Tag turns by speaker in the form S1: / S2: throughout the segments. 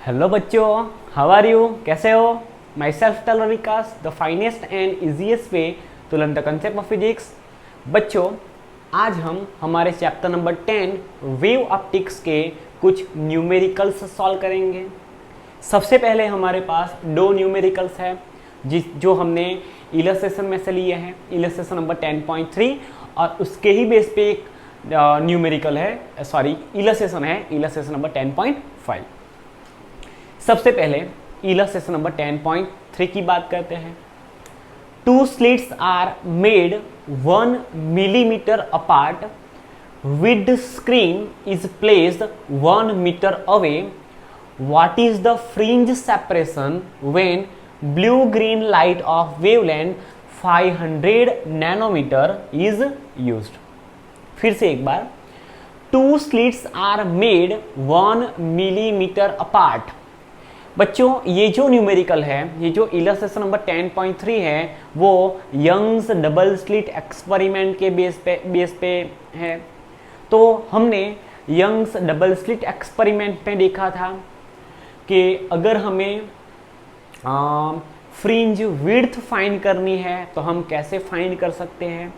S1: Hello बच्चों, how are you? कैसे हो? Myself Tailor Vikas, the finest and easiest way to learn the concept of physics. बच्चों, आज हम हमारे चैप्टर नंबर 10 वेव ऑप्टिक्स के कुछ न्यूमेरिकल्स सॉल्व करेंगे। सबसे पहले हमारे पास दो न्यूमेरिकल्स है जो हमने इलस्ट्रेशन में से लिए हैं, इलस्ट्रेशन नंबर 10.3 और उसके ही बेस पे एक न्यूमेरिकल है, इलस्ट्रेशन है, इलस्ट्रेशन नंबर 10.5। सबसे पहले इलस्ट्रेशन नंबर 10.3 की बात करते हैं। Two slits are made 1 millimeter apart with screen is placed 1 meter away. What is the fringe separation when blue green light of wavelength 500 nanometer is used? फिर से एक बार, two slits are made 1 millimeter apart. बच्चों, ये जो numerical है, ये जो इलस्ट्रेशन नंबर 10.3 है, वो यंग्स डबल स्लिट एक्सपेरिमेंट के बेस पे है। तो हमने यंग्स डबल स्लिट एक्सपेरिमेंट में देखा था कि अगर हमें फ्रिंज विड्थ फाइंड करनी है तो हम कैसे फाइंड कर सकते हैं।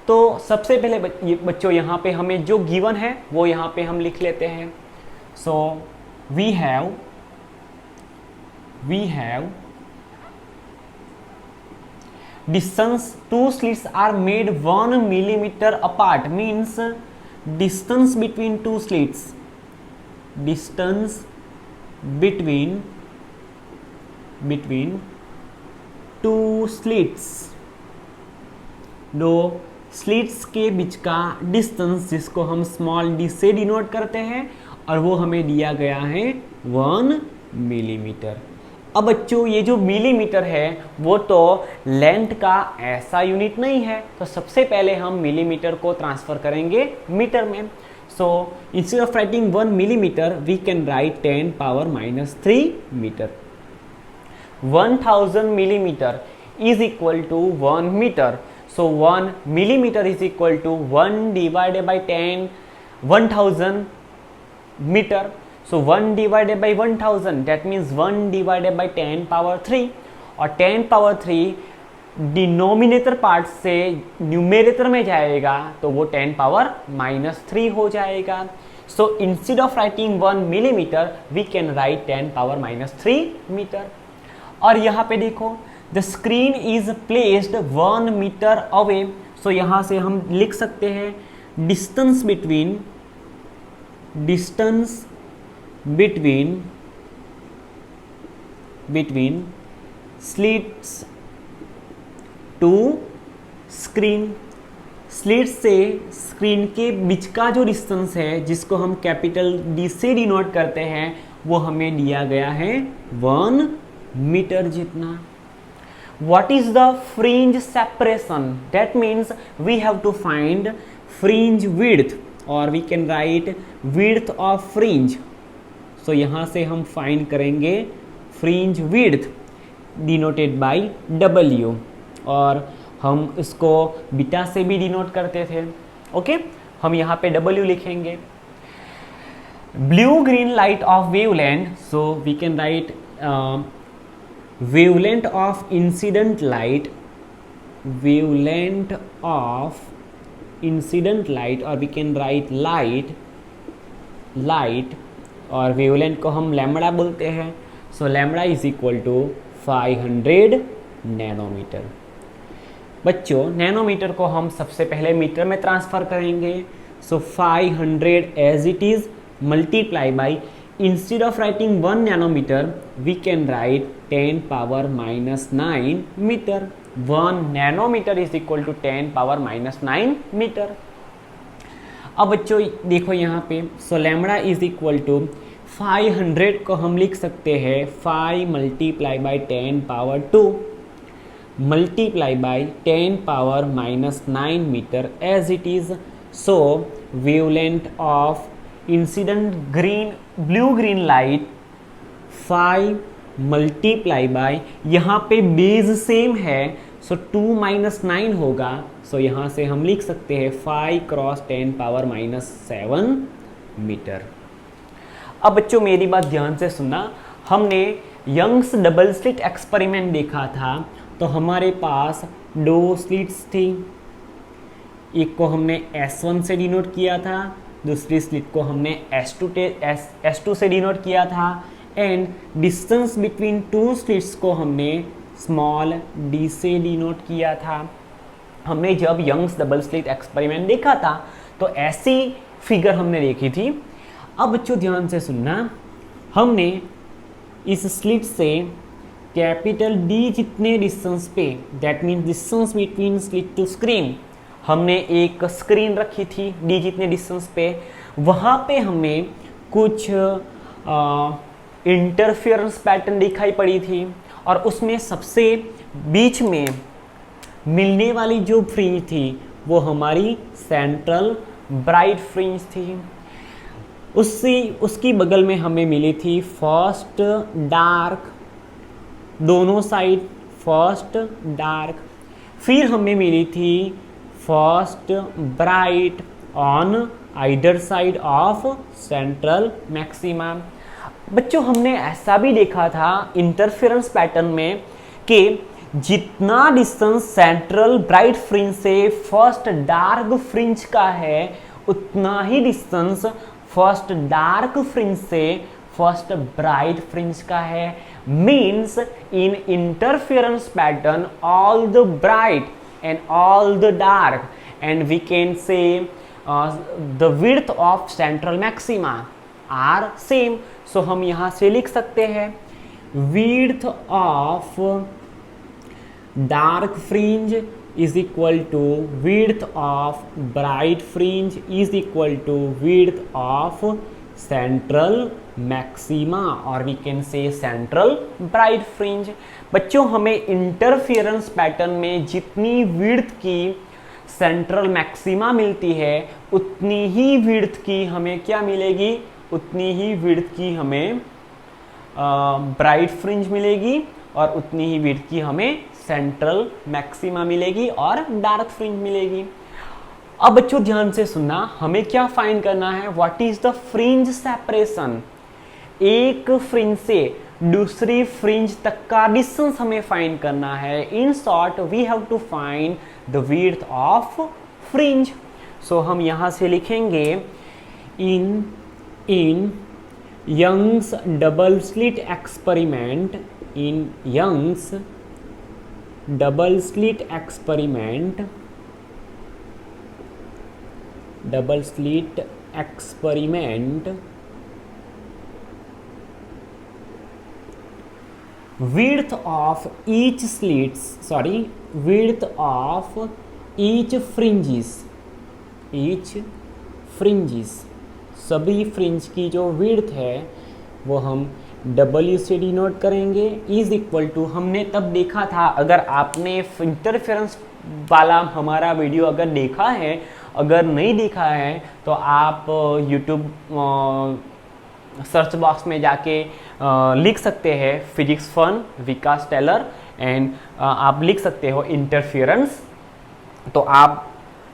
S1: तो सबसे पहले बच्चों यहाँ पे हमें जो गिवन है वो यहाँ पे हम लिख लेते हैं। So we have distance, two slits are made 1 millimeter apart, means distance between two slits, distance between two slits, दो स्लिट्स के बीच का डिस्टेंस जिसको हम स्मॉल डी से डिनोट करते हैं, और वो हमें दिया गया है 1 मिलीमीटर। अब बच्चों, ये जो मिलीमीटर है वो तो लेंथ का ऐसा यूनिट नहीं है, तो सबसे पहले हम मिलीमीटर को ट्रांसफर करेंगे मीटर में। So instead of writing 1 millimeter we can write 10⁻³ metre. 1000 millimeter is equal to 1 meter. So 1 millimeter is equal to 1 divided by 1000 meter. So 1 divided by 1000, that means 1 divided by 10⁻³ और 10⁻³ denominator part से numerator में जाएगा तो वो 10⁻³ हो जाएगा। So instead of writing 1 millimeter we can write 10⁻³ metre. और यहाँ पे देखो, the screen is placed 1 meter away. So यहाँ से हम लिख सकते हैं distance between slits to screen। Slit से स्क्रीन के बीच का जो डिस्टेंस है, जिसको हम कैपिटल डी से डिनोट करते हैं, वो हमें दिया गया है 1 मीटर जितना। What is the fringe separation? That means we have to find fringe width, or we can write width of fringe. So यहाँ से हम फाइंड करेंगे fringe width denoted by W, और हम इसको बीटा से भी डिनोट करते थे। ओके, हम यहाँ पे W लिखेंगे। Blue green light of wavelength, so we can write wavelength of incident light, or we can write light, और wavelength को हम लैम्बडा बोलते हैं। So lambda is equal to 500 nanometre. बच्चों, नैनोमीटर को हम सबसे पहले मीटर में ट्रांसफर करेंगे। So 500 as it is multiply by, instead of writing 1 nanometer we can write 10⁻⁹ meter। 1 nanometer is equal to 10⁻⁹ meter। अब बच्चों देखो यहाँ पे, सो लैम्बडा इज इक्वल टू 500 को हम लिख सकते हैं 5 multiplied by 10⁻² multiplied by 10⁻⁹ meter as it is। So wavelength of incident blue green light 5 multiply by, यहाँ पे बेस सेम है, सो 2 - 9 होगा। सो यहाँ से हम लिख सकते हैं 5 × 10⁻⁷ मीटर। अब बच्चों मेरी बात ध्यान से सुनना, हमने यंग्स डबल स्लिट एक्सपेरिमेंट देखा था, तो हमारे पास दो स्लिट्स थी, एक को हमने S1 से डिनोट किया था, दूसरी स्लिट को हमने S2 से डिनोट किया था, and distance between two slits को हमने स्मॉल d से डिनोट किया था। हमने जब यंग्स डबल स्लिट एक्सपेरिमेंट देखा था तो ऐसी फिगर हमने देखी थी। अब बच्चों ध्यान से सुनना, हमने इस स्लिट से कैपिटल D जितने डिस्टेंस पे, that means distance between slit to screen, हमने एक स्क्रीन रखी थी D जितने डिस्टेंस पे, वहाँ पे हमें कुछ इंटरफेरेंस पैटर्न दिखाई पड़ी थी, और उसमें सबसे बीच में मिलने वाली जो फ्रिंज थी वो हमारी सेंट्रल ब्राइट फ्रिंज थी। उसकी बगल में हमें मिली थी फर्स्ट डार्क, दोनों साइड फर्स्ट डार्क, फिर हमें मिली थी first bright on either side of central maxima. बच्चों हमने ऐसा भी देखा था इंटरफेरेंस पैटर्न में कि जितना डिस्टेंस सेंट्रल ब्राइट फ्रिंज से फर्स्ट डार्क फ्रिंज का है, उतना ही डिस्टेंस फर्स्ट डार्क फ्रिंज से फर्स्ट ब्राइट फ्रिंज का है। Means in interference pattern all the bright and all the dark, and we can say the width of central maxima are same. So हम यहाँ से लिख सकते हैं width of dark fringe is equal to width of bright fringe is equal to width of central maxima, or we can say central bright fringe। बच्चों हमें interference pattern में जितनी विड्थ की सेंट्रल मैक्सिमा मिलती है, उतनी ही विड्थ की हमें क्या मिलेगी, उतनी ही विड्थ की हमें ब्राइट फ्रिंज मिलेगी, और उतनी ही विड्थ की हमें सेंट्रल मैक्सिमा मिलेगी और डार्क फ्रिंज मिलेगी। अब बच्चों ध्यान से सुनना, हमें क्या फाइंड करना है, what is the fringe separation. एक फ्रिंज से दूसरी फ्रिंज तक का डिस्टेंस हमें फाइंड करना है। In short we have to find the width of fringe. So हम यहां से लिखेंगे in Young's double slit experiment, in Young's double slit experiment, width of each fringes, सभी फ्रिंज की जो विड्थ है वो हम W से डिनोट करेंगे, इज इक्वल टू, हमने तब देखा था, अगर आपने इंटरफेरेंस वाला हमारा वीडियो अगर देखा है, अगर नहीं देखा है तो आप YouTube सर्च बॉक्स में जाके लिख सकते हैं physics fun Vikas Tailor, and आप लिख सकते हो इंटरफेरेंस, तो आप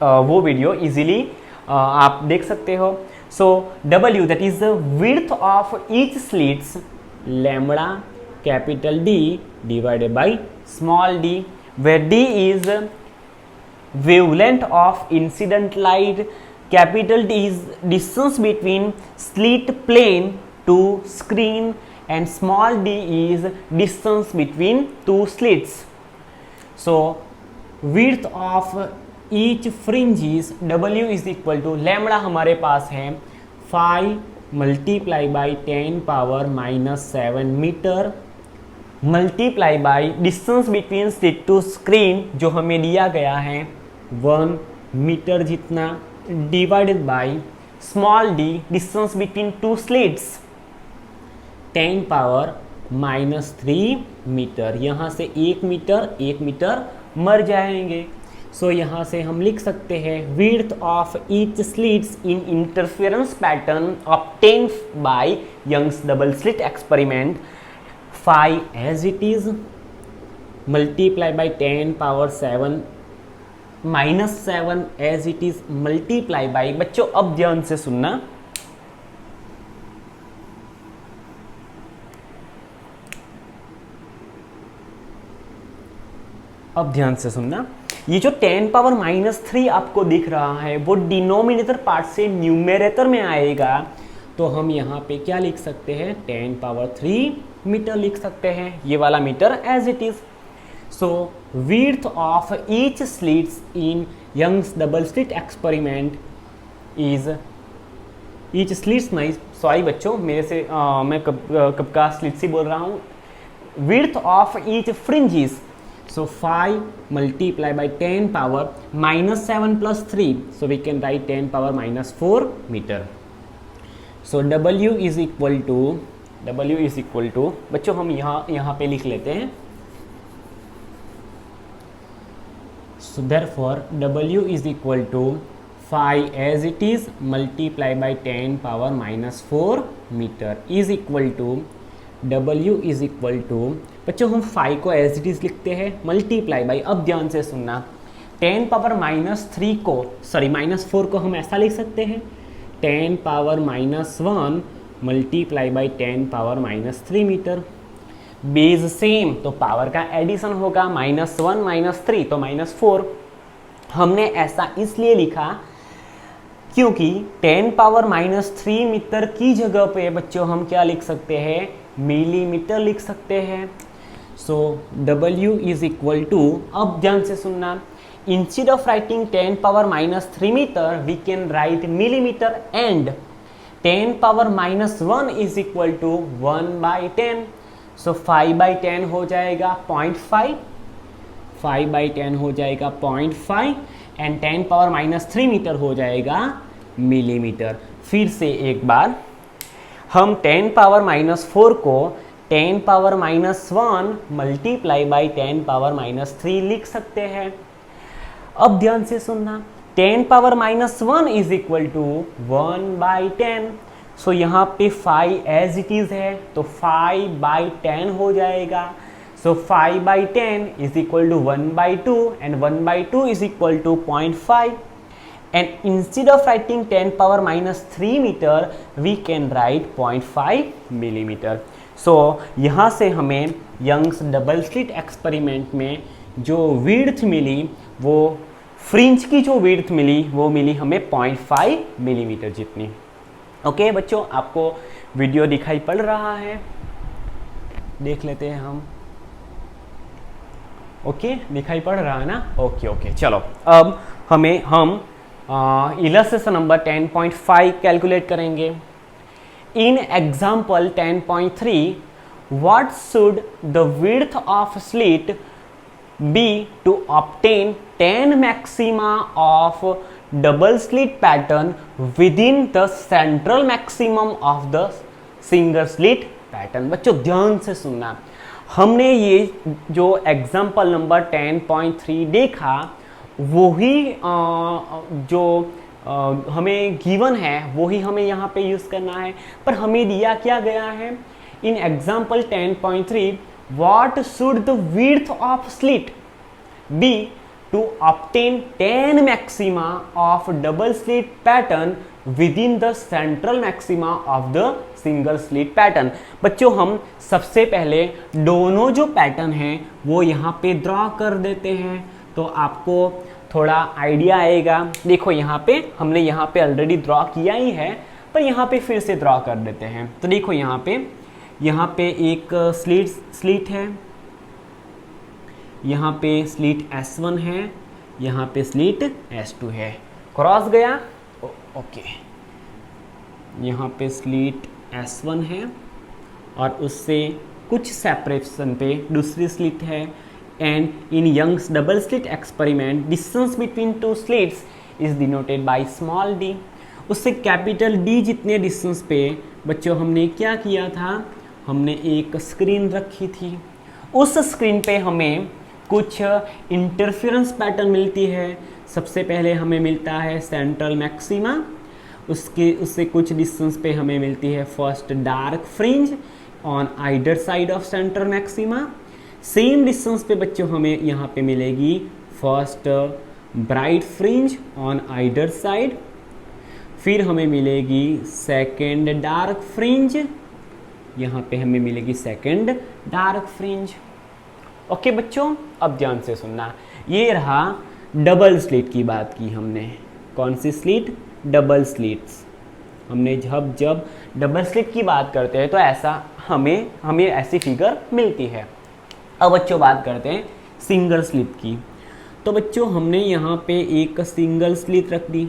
S1: वो वीडियो इजीली आप देख सकते हो। सो W, that is the width of each slits, lambda capital D divided by small d, where D is wavelength of incident light, capital D is distance between slit plane to screen, and small d is distance between two slits. So width of each fringe is W is equal to lambda हमारे पास है 5 multiply by 10 power -7 metre, multiply by distance between slit to screen जो हमें दिया गया है 1 metre जितना, divided by small d distance between two slits 10 power -3 metre. यहाँ से 1 मीटर मर जाएंगे। सो यहाँ से हम लिख सकते हैं width of each slits in interference pattern obtained by Young's double slit experiment 5 as it is multiply by 10 power 7 -7 as it is multiply by, बच्चों अब ध्यान से सुनना, अब ध्यान से सुनना, ये जो 10 पावर -3 आपको दिख रहा है वो डिनोमिनेटर पार्ट से न्यूमरेटर में आएगा, तो हम यहाँ पे क्या लिख सकते हैं, 10 पावर 3 मीटर लिख सकते हैं, ये वाला metre as it is. So width of each slits in Young's double slit experiment is, each slits नहीं, सॉरी बच्चों मेरे से मैं कब का स्लिट्स ही बोल रहा हूँ, width of each fringe is, so 5 multiply by 10 power -7 plus 3, so we can write 10 power -4 meter. So W is equal to बच्चों हम यहाँ पे लिख लेते हैं, so therefore W is equal to 5 as it is multiply by 10 power -4 meter is equal to W is equal to, बच्चों हम 5 को एज इट इज लिखते हैं, मल्टीप्लाई बाई, अब ध्यान से सुनना, 10 पावर -3 को, सॉरी -4 को हम ऐसा लिख सकते हैं, 10 power -1 multiply by 10 power -3 metre. Base same तो पावर का एडिशन होगा, -1 -3 तो -4। हमने ऐसा इसलिए लिखा क्योंकि 10 पावर -3 मीटर की जगह पे बच्चों हम क्या लिख सकते हैं, मिलीमीटर लिख सकते हैं। So W is equal to, अब ध्यान से सुनना, instead of writing 10 power -3 metre we can write millimetre and 10 power -1 is equal to 1/10, so 5/10 हो जाएगा 0.5, 5/10 हो जाएगा 0.5 एंड 10 पावर -3 मीटर हो जाएगा मिलीमीटर। फिर से एक बार हम 10 पावर -4 को 10 पावर -1 मल्टीप्लाई बाई 10 पावर -3 लिख सकते हैं। अब ध्यान से सुनना, 10 पावर -1 इज इक्वल टू 1/10, सो यहाँ पे 5 एज इट इज है तो 5/10 हो जाएगा, so 5/10 is equal to 1/2 and 1/2 is equal to 0.5 and instead of writing 10 power -3 meter we can write 0.5 millimeter. So यहाँ से हमें यंग्स डबल स्लिट एक्सपेरिमेंट में जो विड्थ मिली, वो फ्रिंज की जो विड्थ मिली वो मिली हमें 0.5 मिलीमीटर जितनी। ओके बच्चों, आपको वीडियो दिखाई पड़ रहा है, देख लेते हैं हम। ओके दिखाई पड़ रहा है ना, ओके चलो अब हम इलस्ट्रेशन नंबर 10.5 कैलकुलेट करेंगे। इन example 10.3 what should the width of slit be to obtain 10 maxima of double slit pattern within the central maximum of the single slit pattern। बच्चों ध्यान से सुनना, हमने ये जो एग्जाम्पल नंबर 10.3 देखा वही जो हमें गिवन है वही हमें यहाँ पे यूज़ करना है, पर हमें दिया क्या गया है in example 10.3 what should the width of slit be to obtain 10 maxima of double slit pattern within the central maxima of the single slit pattern. बच्चों हम सबसे पहले दोनों जो पैटर्न हैं वो यहाँ पे ड्रॉ कर देते हैं, तो आपको थोड़ा आइडिया आएगा। देखो यहाँ पे हमने यहाँ पे ऑलरेडी ड्रॉ किया ही है, पर यहाँ पे फिर से ड्रॉ कर देते हैं। तो देखो यहाँ पे एक स्लिट है, यहाँ पे स्लिट S1 है, यहाँ पे स्लिट S2 है, क्रॉस गया ओके। यहाँ पे स्लिट S1 है और उससे कुछ सेपरेशन पे दूसरी स्लिट है, and in Young's double slit experiment distance between two slits is denoted by small d। उससे कैपिटल D जितने डिस्टेंस पे बच्चों हमने क्या किया था, हमने एक स्क्रीन रखी थी, उस स्क्रीन पे हमें कुछ इंटरफेरेंस पैटर्न मिलती है। सबसे पहले हमें मिलता है सेंट्रल मैक्सिमा, उससे कुछ डिस्टेंस पे हमें मिलती है first dark fringe on आइडर side of central maxima. Same distance पे बच्चों हमें यहाँ पे मिलेगी first bright fringe on आइडर side, फिर हमें मिलेगी सेकेंड डार्क फ्रिंज, यहाँ पे हमें मिलेगी सेकेंड डार्क फ्रिंज। ओके बच्चों, अब ध्यान से सुनना। ये रहा डबल स्लिट की बात की हमने। कौन सी स्लिट? Double slits. हमने जब डबल स्लिट की बात करते हैं तो ऐसा हमें ऐसी फिगर मिलती है। अब बच्चों बात करते हैं सिंगल स्लिट की। तो बच्चों हमने यहाँ पे एक सिंगल स्लिट रख दी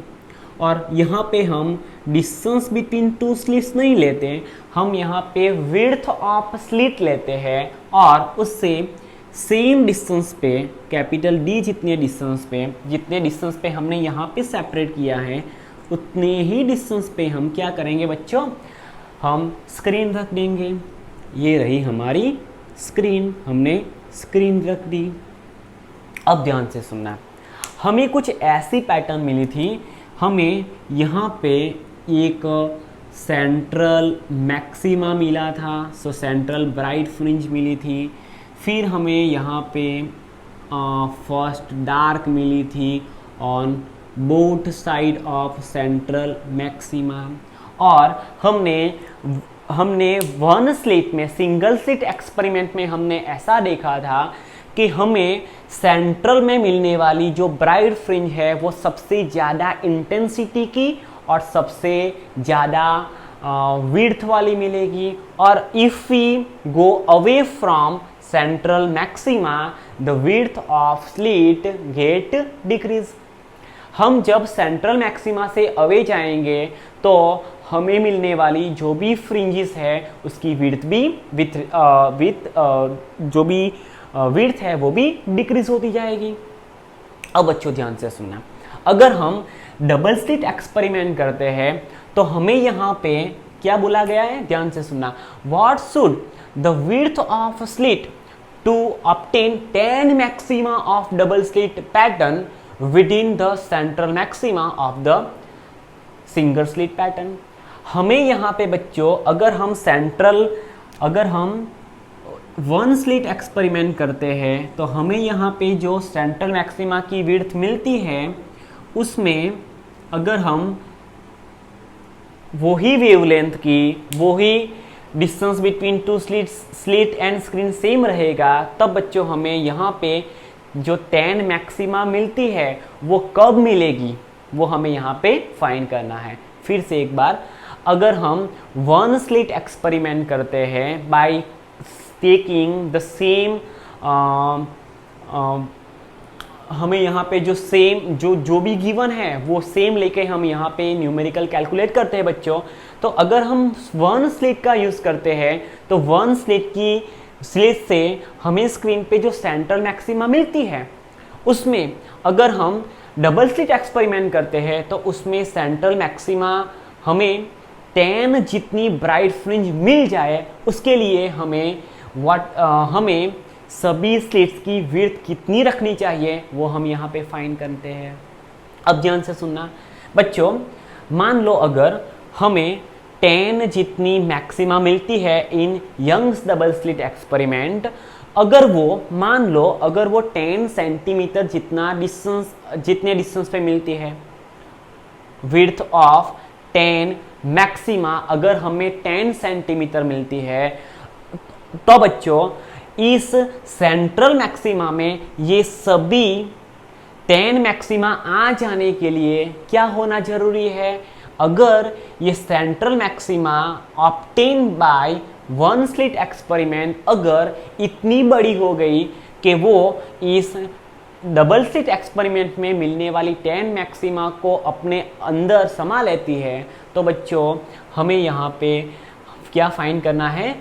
S1: और यहाँ पे हम डिस्टेंस बिटवीन टू स्लिट्स नहीं लेते, हम यहाँ पे विड्थ ऑफ स्लिट लेते हैं और उससे सेम डिस्टेंस पे कैपिटल डी जितने डिस्टेंस पे हमने यहाँ पे सेपरेट किया है उतने ही डिस्टेंस पे हम क्या करेंगे बच्चों, हम स्क्रीन रख देंगे। ये रही हमारी स्क्रीन, हमने स्क्रीन रख दी। अब ध्यान से सुनना, हमें कुछ ऐसी पैटर्न मिली थी। हमें यहाँ पे एक सेंट्रल मैक्सिमा मिला था, सो सेंट्रल ब्राइट फ्रिंज मिली थी। फिर हमें यहाँ पे फर्स्ट डार्क मिली थी on both side of central maxima. और हमने वन स्लिट में, सिंगल स्लिट एक्सपेरिमेंट में हमने ऐसा देखा था कि हमें सेंट्रल में मिलने वाली जो ब्राइट फ्रिंज है वो सबसे ज़्यादा इंटेंसिटी की और सबसे ज़्यादा विड्थ वाली मिलेगी। और if we go away from central maxima the width of slit get decrease. हम जब सेंट्रल मैक्सिमा से अवे जाएंगे तो हमें मिलने वाली जो भी फ्रिंजेस है उसकी विड्थ भी जो भी विड्थ है वो भी डिक्रीज होती जाएगी। अब बच्चों ध्यान से सुनना, अगर हम डबल स्लिट एक्सपेरिमेंट करते हैं तो हमें यहाँ पे क्या बोला गया है, ध्यान से सुनना। What should the width of slit to obtain 10 maxima of double slit pattern within the central maxima of the single slit pattern. हमें यहाँ पे बच्चों अगर हम वन स्लिट एक्सपेरिमेंट करते हैं तो हमें यहाँ पे जो सेंट्रल मैक्सिमा की विड्थ मिलती है उसमें अगर हम वही वेवलेंथ की, वही distance between to slit and screen same रहेगा, तब बच्चों हमें यहाँ पे जो 10 मैक्सिमा मिलती है वो कब मिलेगी वो हमें यहाँ पे फाइंड करना है। फिर से एक बार, अगर हम वन स्लिट एक्सपेरिमेंट करते हैं बाय टेकिंग द सेम, हमें यहाँ पे जो सेम जो भी गिवन है वो सेम लेके हम यहाँ पे न्यूमेरिकल कैलकुलेट करते हैं बच्चों। तो अगर हम वन स्लिट का यूज़ करते हैं तो वन स्लिट से हमें स्क्रीन पे जो सेंट्रल मैक्सिमा मिलती है उसमें अगर हम डबल स्लिट एक्सपेरिमेंट करते हैं तो उसमें सेंट्रल मैक्सिमा हमें 10 जितनी ब्राइट फ्रिंज मिल जाए उसके लिए हमें हमें सभी स्लिट्स की विड्थ कितनी रखनी चाहिए वो हम यहाँ पे फाइंड करते हैं। अब ध्यान से सुनना बच्चों, मान लो अगर हमें 10 जितनी मैक्सिमा मिलती है in Young's double slit experiment, अगर वो 10 सेंटीमीटर जितने डिस्टेंस पे मिलती है, विड्थ ऑफ 10 मैक्सिमा अगर हमें 10 सेंटीमीटर मिलती है, तो बच्चों इस सेंट्रल मैक्सिमा में ये सभी 10 मैक्सिमा आ जाने के लिए क्या होना जरूरी है, अगर ये central maxima obtain by one slit experiment अगर इतनी बड़ी हो गई कि वो इस डबल स्लिट एक्सपेरिमेंट में मिलने वाली 10 मैक्सिमा को अपने अंदर समा लेती है, तो बच्चों हमें यहाँ पे क्या फाइंड करना है,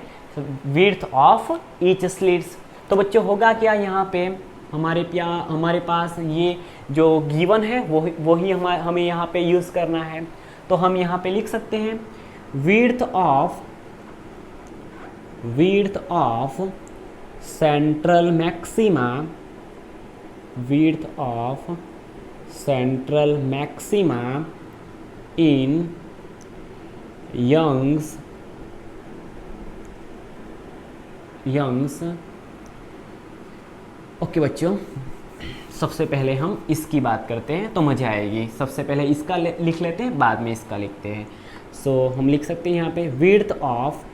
S1: विड्थ ऑफ ईच स्लिट्स। तो बच्चों होगा क्या, यहाँ पे हमारे पास ये जो गिवन है वो ही हमें यहाँ पे यूज़ करना है। तो हम यहाँ पे लिख सकते हैं width of central maxima, width of central maxima in Young's okay बच्चों, सबसे पहले हम इसकी बात करते हैं तो मजा आएगी। सबसे पहले इसका लिख लेते हैं, बाद में इसका लिखते हैं। सो हम लिख सकते हैं यहाँ पे विड्थ ऑफ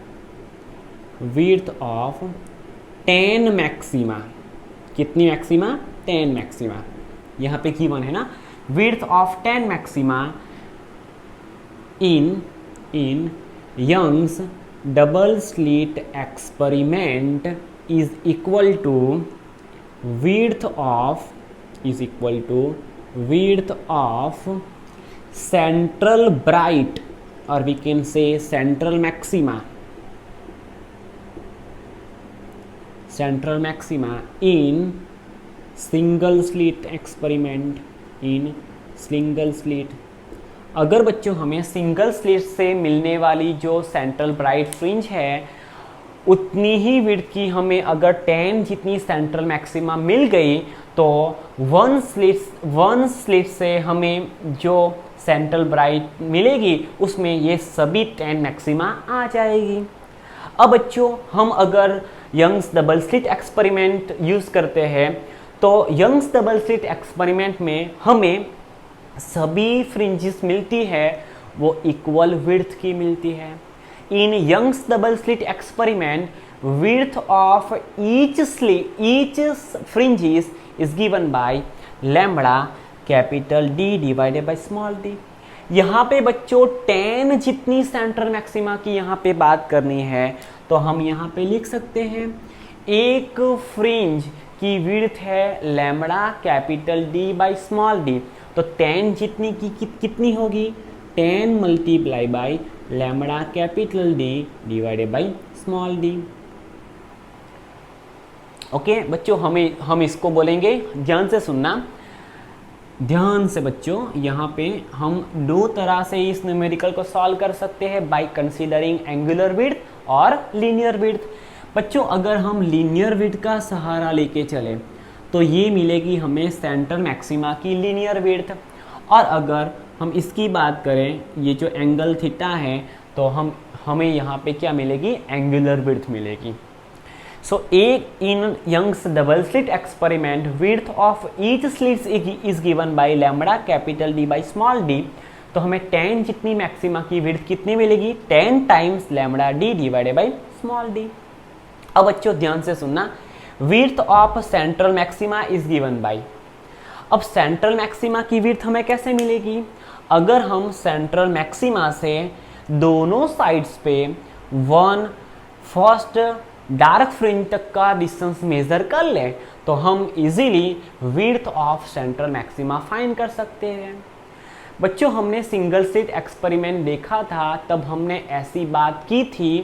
S1: 10 मैक्सिमा, कितनी मैक्सिमा? 10 मैक्सिमा। यहाँ पे गिवन है ना, width of 10 maxima in Young's double slit experiment is equal to width of central bright, or we can say central maxima in single slit experiment in single slit। अगर बच्चों हमें single slit से मिलने वाली जो central bright fringe है उतनी ही width की हमें अगर 10 जितनी सेंट्रल मैक्सिमा मिल गई तो वन स्लिट से हमें जो सेंट्रल ब्राइट मिलेगी उसमें ये सभी 10 मैक्सिमा आ जाएगी। अब बच्चों हम अगर Young's double slit experiment use करते हैं तो यंग्स डबल स्लिट एक्सपेरिमेंट में हमें सभी फ्रिंजेस मिलती है वो इक्वल विड्थ की मिलती है। In Young's double slit experiment, width of each fringes is given by lambda capital D divided by small d। यहाँ पे बच्चों 10 जितनी सेंट्रल मैक्सिमा की यहाँ पे बात करनी है तो हम यहाँ पे लिख सकते हैं एक फ्रिंज की विड्थ है lambda capital D by small d, तो 10 जितनी की कितनी होगी? 10 multiply by lambda capital D divided by small d। Okay बच्चों, हम इसको बोलेंगे, ध्यान से सुनना, ध्यान से बच्चों। यहाँ पे हम दो तरह से इस न्यूमेरिकल को सॉल्व कर सकते हैं, बाय कंसीडरिंग एंगुलर विड्थ और लीनियर विड्थ। बच्चों अगर हम लीनियर विड्थ का सहारा लेके चले तो ये मिलेगी हमें सेंट्रल मैक्सिमा की लीनियर विड्थ, और अगर हम इसकी बात करें ये जो एंगल थीटा है तो हमें यहाँ पे क्या मिलेगी? एंगुलर विड्थ मिलेगी। So in Young's double slit experiment width of each slit is given by lambda capital D by small d, तो हमें 10 जितनी मैक्सिमा की विड्थ कितनी मिलेगी? 10 times lambda D divided by small d। अब बच्चों ध्यान से सुनना, width of central maxima is given bye, अब सेंट्रल मैक्सिमा की विड्थ हमें कैसे मिलेगी? अगर हम सेंट्रल मैक्सिमा से दोनों साइड्स पे फर्स्ट डार्क फ्रिंज तक का डिस्टेंस मेजर कर लें तो हम easily width of central maxima find कर सकते हैं। बच्चों हमने सिंगल स्लिट एक्सपेरिमेंट देखा था, तब हमने ऐसी बात की थी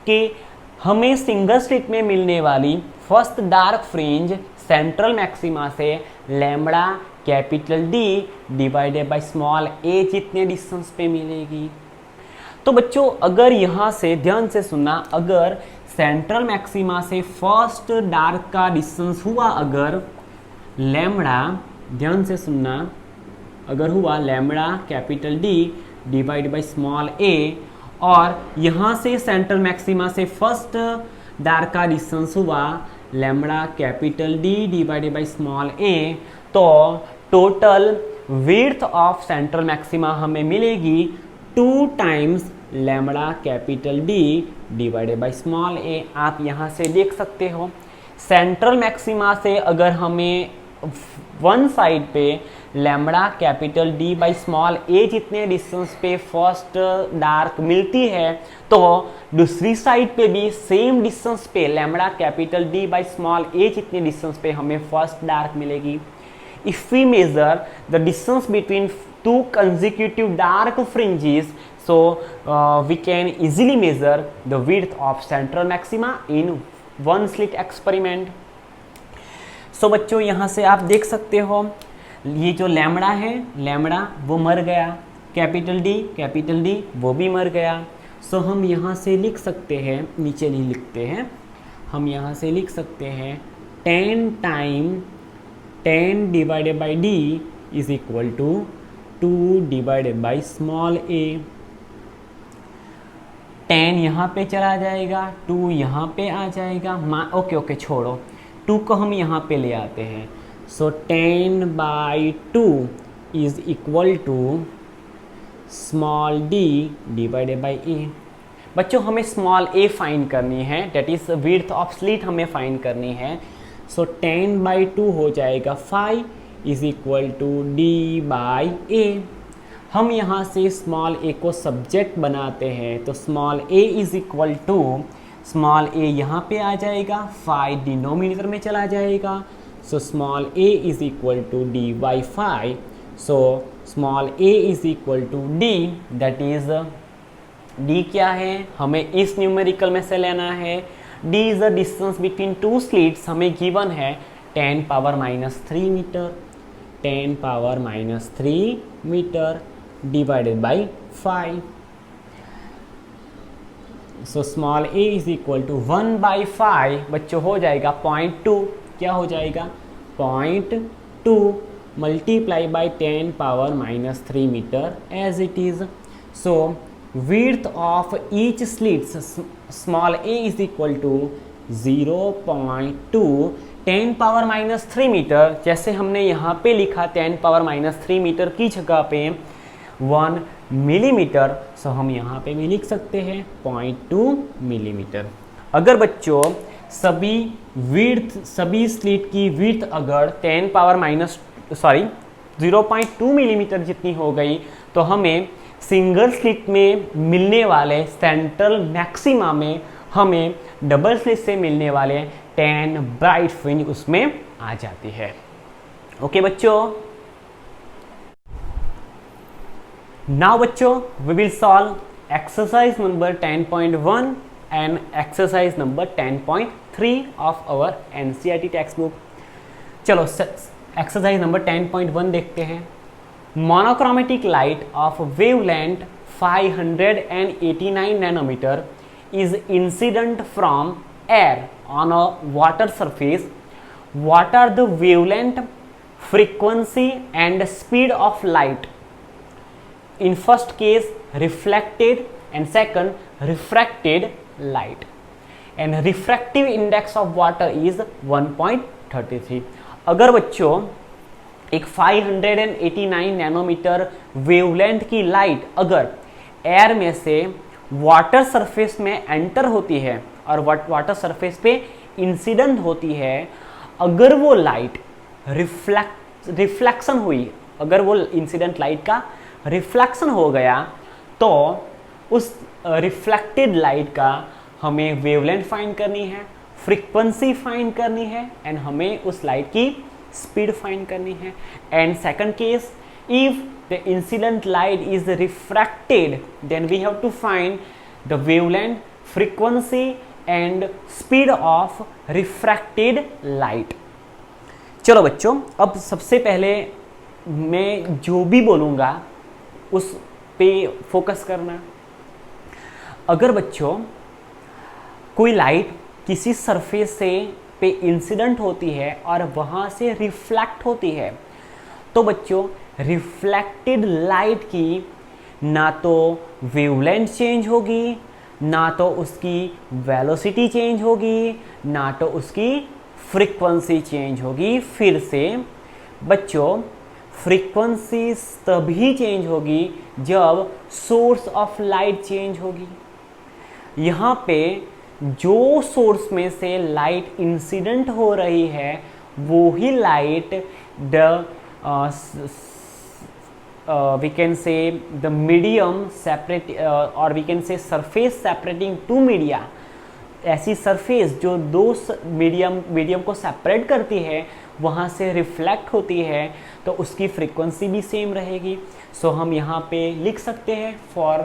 S1: कि हमें सिंगल स्लिट में मिलने वाली first dark fringe central maxima से lambda capital D divided by small a जितने डिस्टेंस पे मिलेगी। तो बच्चों अगर यहाँ से ध्यान से सुनना, अगर सेंट्रल मैक्सिमा से फर्स्ट डार्क का डिस्टेंस हुआ अगर लैम्बडा, ध्यान से सुनना, अगर हुआ lambda capital D divided by small a, और यहाँ से सेंट्रल मैक्सिमा से फर्स्ट डार्क का डिस्टेंस हुआ lambda capital D divided by small a, तो total width of central maxima हमें मिलेगी 2 times lambda capital D divided by small a। आप यहाँ से देख सकते हो सेंट्रल मैक्सिमा से अगर हमें वन साइड पे lambda capital D by small a जितने डिस्टेंस पे फर्स्ट डार्क मिलती है तो दूसरी साइड पे भी सेम डिस्टेंस पे lambda capital D by small a जितने डिस्टेंस पे हमें फर्स्ट डार्क मिलेगी। If we measure the distance between two consecutive dark fringes, so we can easily measure the width of central maxima in one slit experiment। so बच्चों यहाँ से आप देख सकते हो ये जो लैम्बडा है, लैम्बडा वो मर गया, कैपिटल D वो भी मर गया। सो हम यहाँ से लिख सकते हैं, नीचे नहीं लिखते हैं, हम यहाँ से लिख सकते हैं 10 time 10 divided by D is equal to 2 divided by small a। 10 यहाँ पे चला जाएगा, 2 यहाँ पे आ जाएगा, ओके छोड़ो, 2 को हम यहाँ पे ले आते हैं। So 10 by 2 is equal to small d divided by a। बच्चों हमें स्मॉल a फाइंड करनी है, that is width of slit हमें फाइंड करनी है। सो 10/2 हो जाएगा 5 इज इक्वल टू D/A। हम यहाँ से स्मॉल a को सब्जेक्ट बनाते हैं, तो small a is equal to small a यहाँ पे आ जाएगा, 5 डिनोमिनेटर में चला जाएगा, so small a is equal to D/5। So small a is equal to D, that is D क्या है, हमें इस न्यूमेरिकल में से लेना है। D is the distance between two slits, हमें गिवन है 10⁻³ metre, 10⁻³ metre divided by 5। So small a is equal to 1/5 बच्चों हो जाएगा 0.2, क्या हो जाएगा 0.2 multiply by 10⁻³ metre as it is. So width of each slits small a is equal to 0.2 10⁻³ metre, जैसे हमने यहाँ पे लिखा 10⁻³ मीटर की जगह पे 1 मिलीमीटर, सो हम यहाँ पे भी लिख सकते हैं 0.2 मिलीमीटर। अगर बच्चों सभी स्लिट की विड्थ अगर 0.2 मिलीमीटर जितनी हो गई, तो हमें सिंगल स्लिट में मिलने वाले सेंट्रल मैक्सिमा में हमें डबल स्लिट से मिलने वाले 10 ब्राइट फ्रिंज उसमें आ जाती है। ओके बच्चों, नाउ बच्चों we will solve exercise number 10.1 and exercise number 10.3 of our NCERT textbook. चलो एक्सरसाइज नंबर 10.1 देखते हैं। Monochromatic light of wavelength 589 nanometer is incident from air on a water surface. What are the wavelength, frequency and speed of light? In first case reflected and second refracted light, and refractive index of water is 1.33। अगर बच्चों एक 589 nanometre wavelength की light अगर air में से water surface में enter होती है और वाटर सरफेस पे इंसिडेंट होती है, अगर वो लाइट रिफ्लेक्शन हुई, अगर वो इंसिडेंट लाइट का रिफ्लेक्शन हो गया, तो उस रिफ्लेक्टेड लाइट का हमें वेवलेंथ फाइंड करनी है, फ्रीक्वेंसी फाइंड करनी है एंड हमें उस लाइट की स्पीड फाइंड करनी है। And second case, if the incident light is refracted then we have to find the wavelength, frequency and speed of refracted light. चलो बच्चों, अब सबसे पहले मैं जो भी बोलूँगा उस पे फोकस करना। अगर बच्चों कोई लाइट किसी सरफेस से पे इंसिडेंट होती है और वहाँ से रिफ्लेक्ट होती है, तो बच्चों रिफ्लेक्टेड लाइट की ना तो वेवलेंथ चेंज होगी, ना तो उसकी वेलोसिटी चेंज होगी, ना तो उसकी फ्रीक्वेंसी चेंज होगी। फिर से बच्चों फ्रीक्वेंसी तभी चेंज होगी जब सोर्स ऑफ लाइट चेंज होगी। यहाँ पे जो सोर्स में से लाइट इंसिडेंट हो रही है वो ही light we can say the medium separate or we can say surface separating two media, ऐसी सरफेस जो दो मीडियम को सेपरेट करती है वहाँ से रिफ्लेक्ट होती है, तो उसकी फ्रीक्वेंसी भी सेम रहेगी। सो हम यहाँ पे लिख सकते हैं for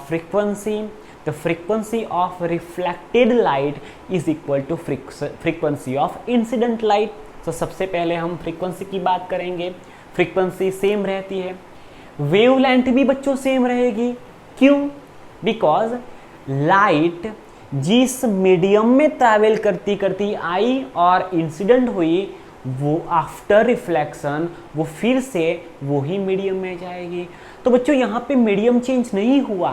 S1: frequency, the frequency of reflected light is equal to frequency of incident light. तो सबसे पहले हम फ्रीक्वेंसी की बात करेंगे। फ्रीक्वेंसी सेम रहती है, वेवलेंथ भी बच्चों सेम रहेगी। क्यों? बिकॉज लाइट जिस मीडियम में ट्रैवल करती करती आई और इंसिडेंट हुई, वो आफ्टर रिफ्लेक्शन वो फिर से वही मीडियम में जाएगी। तो बच्चों यहाँ पे मीडियम चेंज नहीं हुआ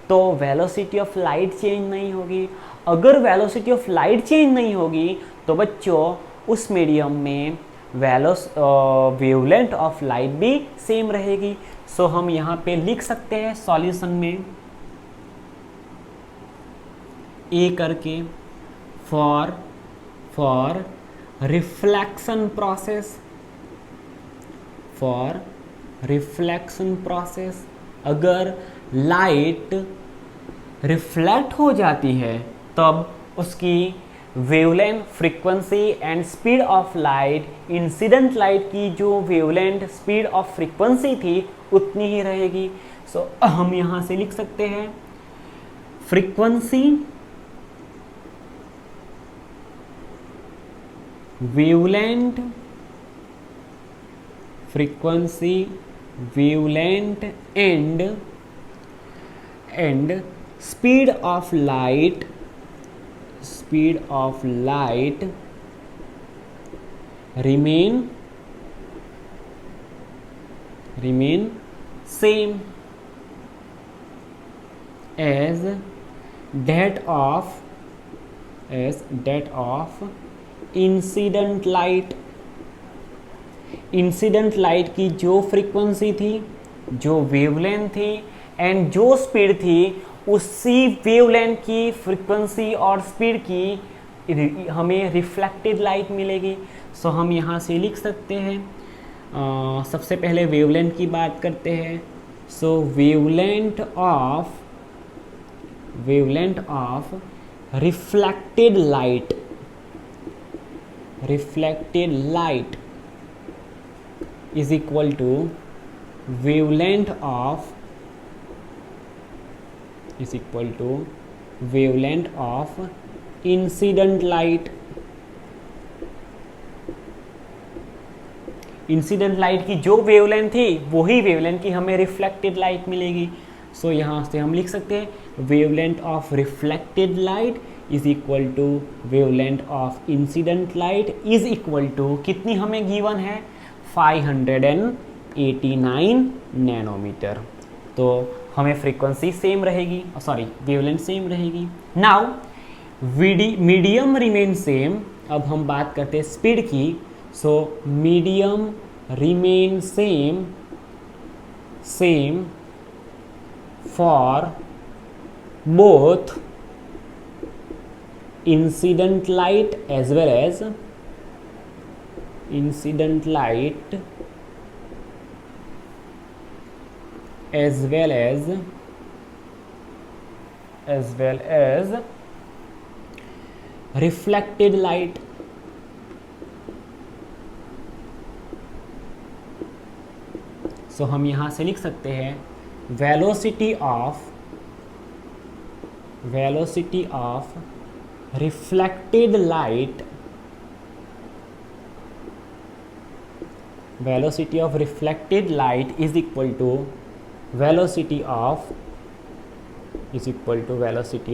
S1: तो वेलोसिटी ऑफ लाइट चेंज नहीं होगी। अगर वेलोसिटी ऑफ लाइट चेंज नहीं होगी तो बच्चों उस मीडियम में वेवलेंथ ऑफ लाइट भी सेम रहेगी। सो हम यहाँ पे लिख सकते हैं सॉल्यूशन में ए करके for reflection process, for reflection process. अगर लाइट रिफ्लेक्ट हो जाती है तब उसकी wavelength, frequency and speed of light, incident light की जो वेवलेंथ, स्पीड ऑफ फ्रीक्वेंसी थी उतनी ही रहेगी। सो हम यहां से लिख सकते हैं frequency, wavelength, frequency, wavelength and speed of light, speed of light remain same as that of incident light. Incident light की जो फ्रीक्वेंसी थी, जो वेवलेंथ थी एंड जो स्पीड थी, उसी वेवलेंथ की, फ्रीक्वेंसी और स्पीड की हमें रिफ्लेक्टेड लाइट मिलेगी। सो हम यहाँ से लिख सकते हैं, सबसे पहले वेवलेंथ की बात करते हैं। So wavelength of reflected light is equal to wavelength of incident light. Incident light की जो वेवलेंथ थी वही वेवलेंथ की हमें रिफ्लेक्टेड लाइट मिलेगी। सो यहाँ से हम लिख सकते हैं wavelength of reflected light is equal to wavelength of incident light is equal to, कितनी हमें गिवन है, 589 नैनोमीटर। तो हमें फ्रीक्वेंसी सेम रहेगी, सॉरी वेवलेंथ सेम रहेगी। Now medium remain same. अब हम बात करते हैं स्पीड की। So medium remain same for both incident light as well as reflected light। So हम यहां से लिख सकते हैं velocity of reflected light, is equal to velocity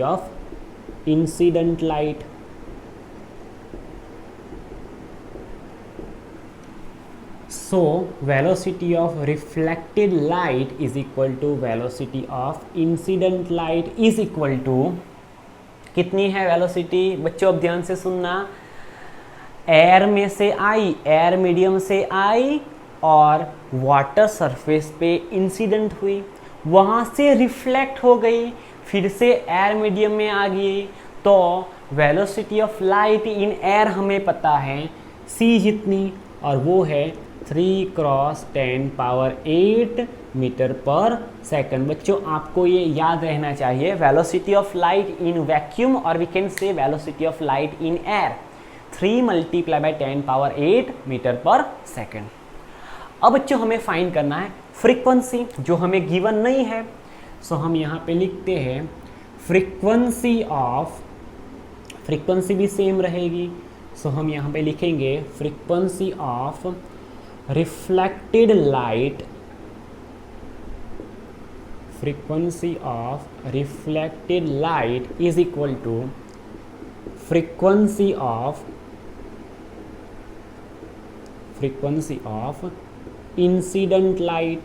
S1: of incident light। So velocity of reflected light is equal to velocity of incident light is equal to, कितनी है velocity बच्चों? अब ध्यान से सुनना। एयर में से आई, एयर मीडियम से आई और वाटर सरफेस पे इंसिडेंट हुई, वहाँ से रिफ्लेक्ट हो गई, फिर से एयर मीडियम में आ गई। तो velocity of light in air हमें पता है c जितनी, और वो है 3 × 10⁸ मीटर पर सेकंड। बच्चों आपको ये याद रहना चाहिए, velocity of light in vacuum और we can say velocity of light in air 3 × 10⁸ metre per second. अब बच्चों हमें फाइंड करना है फ्रीक्वेंसी, जो हमें गिवन नहीं है। सो हम यहाँ पे लिखते हैं फ्रीक्वेंसी भी सेम रहेगी। सो हम यहाँ पे लिखेंगे frequency of reflected light, is equal to frequency of incident light.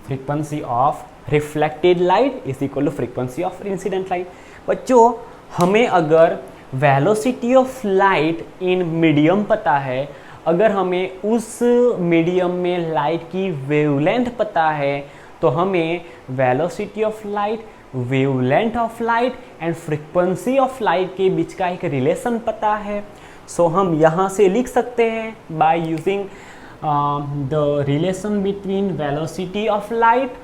S1: Frequency of reflected light is equal to frequency of incident light. बच्चों हमें अगर velocity of light in medium पता है, अगर हमें उस मीडियम में लाइट की वेवलेंथ पता है, तो हमें velocity of light wavelength of light and frequency of light के बीच का एक रिलेशन पता है, सो हम यहाँ से लिख सकते हैं by using the relation between velocity of light,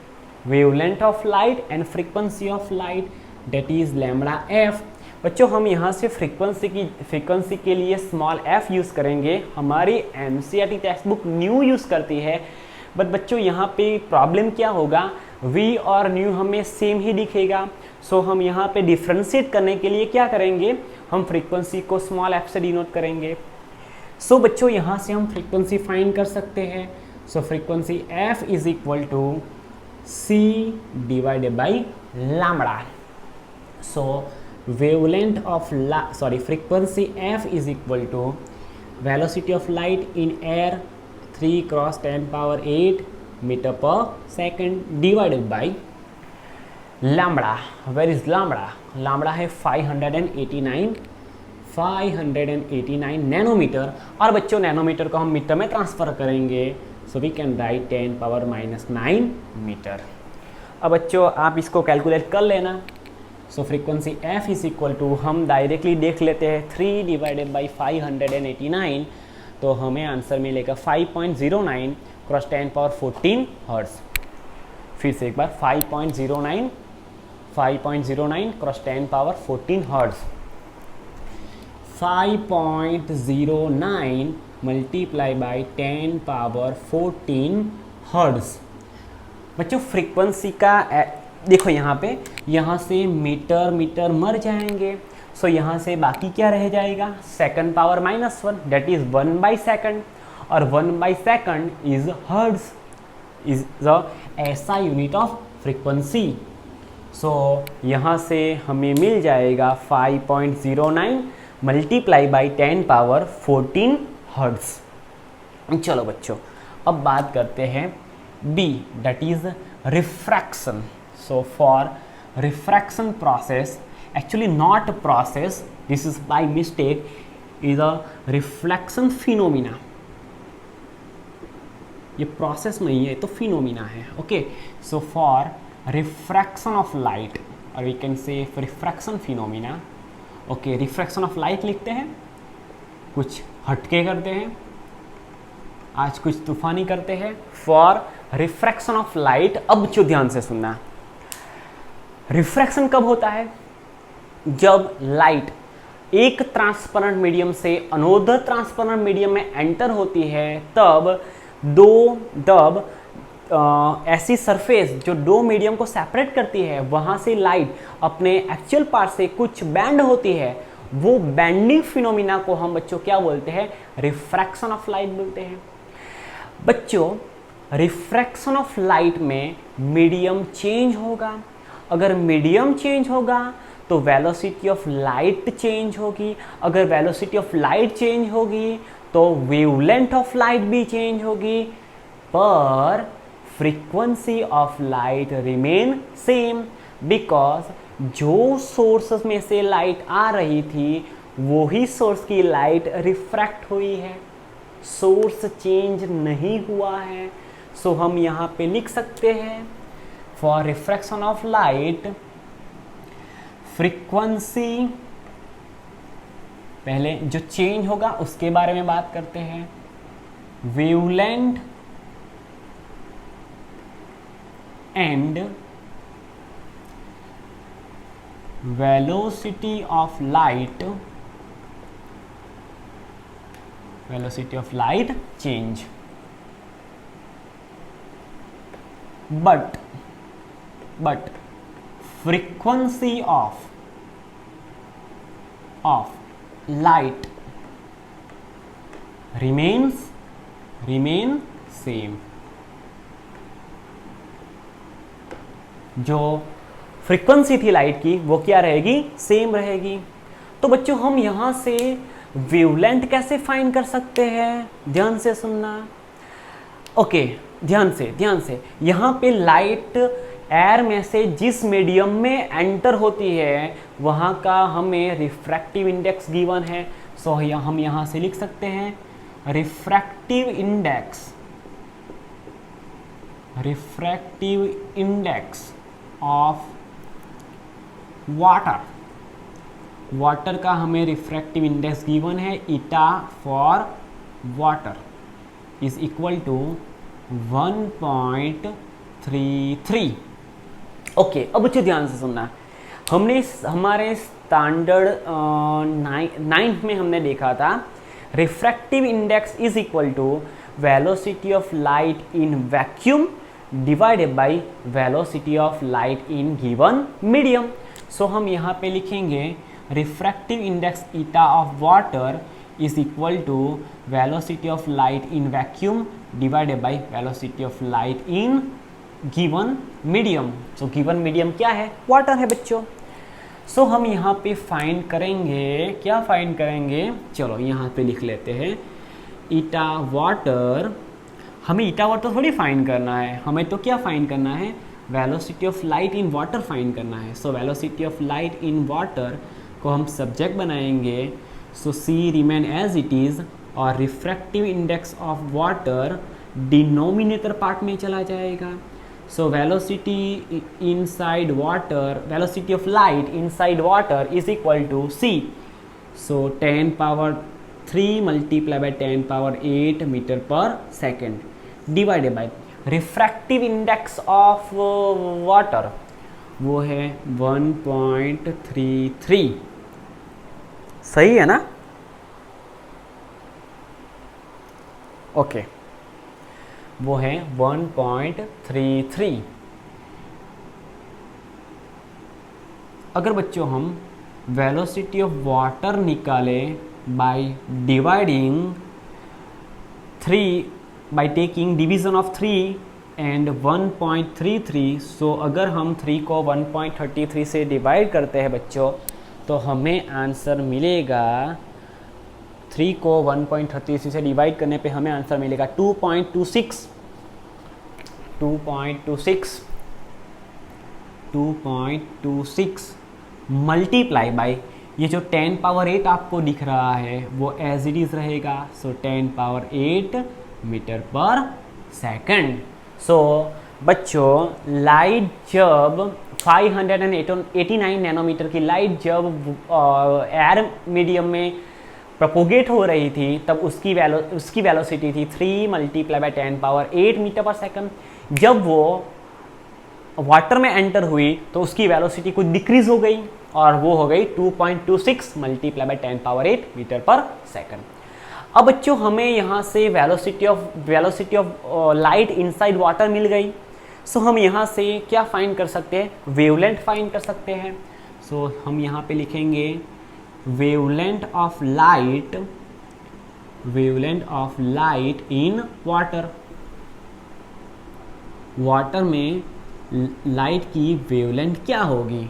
S1: wavelength of light and frequency of light, that is lambda F. बच्चों हम यहाँ से फ्रीक्वेंसी के लिए स्मॉल एफ यूज़ करेंगे। हमारी NCERT text book new use करती है, बट बच्चों यहाँ पे प्रॉब्लम क्या होगा, वी और न्यू हमें सेम ही दिखेगा। सो हम यहाँ पे डिफ्रेंशिएट करने के लिए क्या करेंगे, हम फ्रीक्वेंसी को स्मॉल एफ से डिनोट करेंगे। सो बच्चों यहाँ से हम फ्रीक्वेंसी फाइंड कर सकते हैं। So frequency F is equal to C divided by lambda. So wavelength of frequency f is equal to velocity of light in air 3 × 10⁸ meter per second divided by lambda. Where is lambda? Lambda है 589 nanometre, और बच्चों nanometre को हम metre में transfer करेंगे, so we can write 10⁻⁹ metre. अब बच्चों आप इसको कैलकुलेट कर लेना। So frequency f is equal to, हम डायरेक्टली देख लेते हैं 3 डिवाइडेड बाई 589, तो हमें आंसर मिलेगा 5.09 × 10⁻14 हर्ट्ज। फिर से एक बार 5.09 × 10⁻14 हर्ट्ज। 5.09 multiply by 10⁻14 hertz. बच्चों फ्रीक्वेंसी का देखो यहाँ से मीटर मर जाएंगे, सो यहाँ से बाकी क्या रह जाएगा, सेकंड पावर -1, दैट इज 1/सेकंड, और 1/सेकंड इज हर्ट्ज, इज द ऐसा यूनिट ऑफ फ्रीक्वेंसी। सो यहाँ से हमें मिल जाएगा 5.09 मल्टीप्लाई बाई 10⁻14 हर्ट्ज। चलो बच्चों अब बात करते हैं B, that is refraction. So for refraction process, actually not a process, this is by mistake, is a reflection phenomena. ये process नहीं है, तो phenomena है। Okay, so for refraction of light, or we can say refraction phenomena. Okay, refraction of light लिखते हैं, कुछ हटके करते हैं, आज कुछ तूफानी करते हैं। For refraction of light, अब जो ध्यान से सुनना, रिफ्रैक्शन कब होता है, जब लाइट एक ट्रांसपेरेंट मीडियम से अनोदर ट्रांसपेरेंट मीडियम में एंटर होती है, तब ऐसी सरफेस जो दो मीडियम को सेपरेट करती है, वहाँ से लाइट अपने एक्चुअल पार्ट से कुछ बैंड होती है, वो बैंडिंग फिनोमिना को हम बच्चों क्या बोलते हैं, रिफ्रैक्शन ऑफ लाइट बोलते हैं। बच्चों रिफ्रैक्शन ऑफ लाइट में मीडियम चेंज होगा, अगर मीडियम चेंज होगा तो वेलोसिटी ऑफ लाइट चेंज होगी, अगर वेलोसिटी ऑफ लाइट चेंज होगी तो वेवलेंथ ऑफ लाइट भी चेंज होगी, पर frequency of light remain same, because जो सोर्स में से लाइट आ रही थी वो ही सोर्स की लाइट रिफ्रैक्ट हुई है, सोर्स चेंज नहीं हुआ है। सो हम यहाँ पे लिख सकते हैं for refraction of light, frequency, पहले जो चेंज होगा उसके बारे में बात करते हैं, wavelength and velocity of light change, but frequency of light remain same। जो फ्रीक्वेंसी थी लाइट की वो क्या रहेगी, सेम रहेगी। तो बच्चों हम यहाँ से वेवलेंथ कैसे फाइंड कर सकते हैं, ध्यान से सुनना। ओके, ध्यान से यहाँ पे लाइट एयर में से जिस मीडियम में एंटर होती है वहाँ का हमें रिफ्रैक्टिव इंडेक्स गिवन है। सो हम यहाँ से लिख सकते हैं refractive index of water, water का हमें रिफ्रैक्टिव इंडेक्स गिवन है, eta for water is equal to 1.33। Okay, अब बच्चों ध्यान से सुनना, हमने हमारे स्टैंडर्ड 9th में हमने देखा था refractive index is equal to velocity of light in vacuum divided by velocity of light in given medium. So हम यहाँ पे लिखेंगे refractive index eta of water is equal to velocity of light in vacuum divided by velocity of light in given medium. So given medium क्या है? Water है बच्चों। सो हम यहाँ पे फाइंड करेंगे, क्या फाइंड करेंगे, चलो यहाँ पे लिख लेते हैं ईटा वाटर। हमें ईटा वाटर थोड़ी फाइंड करना है, हमें तो क्या फाइंड करना है? Velocity of light in water find करना है। So velocity of light in water को हम सब्जेक्ट बनाएंगे, so C remain as it is, और refractive index of water denominator part में चला जाएगा। So velocity inside water, velocity of light inside water is equal to C, so 10 power 3 multiply by 10 power 8 metre per second divided by refractive index of water, वो है 1.33। सही है ना? Okay, वो है 1.33। अगर बच्चों हम वेलोसिटी ऑफ वाटर निकालें by dividing 3 by taking division of 3 and 1.33, सो अगर हम 3 को 1.33 से डिवाइड करते हैं बच्चों, तो हमें आंसर मिलेगा, 3 को 1.33 से डिवाइड करने पे हमें आंसर मिलेगा 2.26 मल्टीप्लाई बाय ये जो 10 पावर 8 आपको दिख रहा है वो एज इट इज रहेगा, सो 10 पावर 8 मीटर पर सेकंड। सो बच्चों लाइट जब 589 नैनोमीटर की लाइट जब एयर मीडियम में प्रोपोगेट हो रही थी, तब उसकी वेलोसिटी थी 3 multiply by 10 power 8 metre per second. जब वो वाटर में एंटर हुई तो उसकी वेलोसिटी कुछ डिक्रीज हो गई और वो हो गई 2.26 multiply by 10 power 8 metre per second. अब बच्चों हमें यहाँ से velocity of light inside water मिल गई। सो हम यहाँ से क्या फाइंड कर सकते हैं? वेवलेंथ फाइंड कर सकते हैं। सो हम यहाँ पे लिखेंगे wavelength of light in water. Water में लाइट की वेवलेंथ क्या होगी?